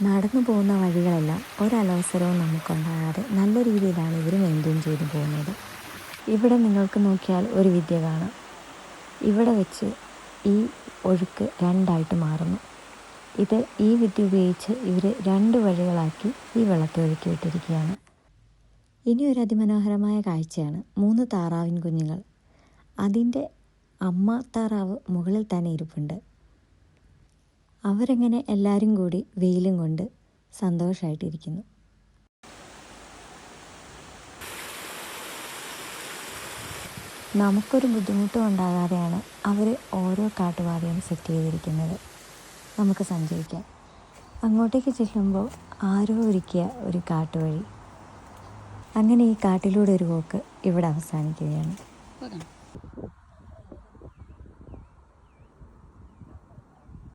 നടന്നു പോകുന്ന വഴികളെല്ലാം ഒരലവസരവും നമുക്കുണ്ടാകാതെ നല്ല രീതിയിലാണ് ഇവർ മെയിൻറ്റെയിൻ ചെയ്തു പോകുന്നത്. ഇവിടെ നിങ്ങൾക്ക് നോക്കിയാൽ ഒരു വിദ്യ കാണാം. ഇവിടെ വെച്ച് ഈ ഒഴുക്ക് രണ്ടായിട്ട് മാറുന്നു. ഈ വിദ്യ ഉപയോഗിച്ച് ഇവർ 2 വഴികളാക്കി ഈ വെള്ളത്തെ ഒഴുക്കി വിട്ടിരിക്കുകയാണ്. ഇനി ഒരു അതിമനോഹരമായ കാഴ്ചയാണ് 3 താറാവിൻ കുഞ്ഞുങ്ങൾ. അതിൻ്റെ അമ്മ താറാവ് മുകളിൽ തന്നെ ഇരിപ്പുണ്ട്. അവരെങ്ങനെ എല്ലാവരും കൂടി വെയിലും കൊണ്ട് സന്തോഷമായിട്ടിരിക്കുന്നു. നമുക്കൊരു ബുദ്ധിമുട്ടും ഉണ്ടാകാതെയാണ് അവർ ഓരോ കാട്ടുപാതയും സെറ്റ് ചെയ്തിരിക്കുന്നത്. നമുക്ക് സഞ്ചരിക്കാം. അങ്ങോട്ടേക്ക് ചെല്ലുമ്പോൾ ആരോ ഒരുക്കിയ ഒരു കാട്ടുവഴി. അങ്ങനെ ഈ കാട്ടിലൂടെ ഒരു പോക്ക് ഇവിടെ അവസാനിക്കുകയാണ്.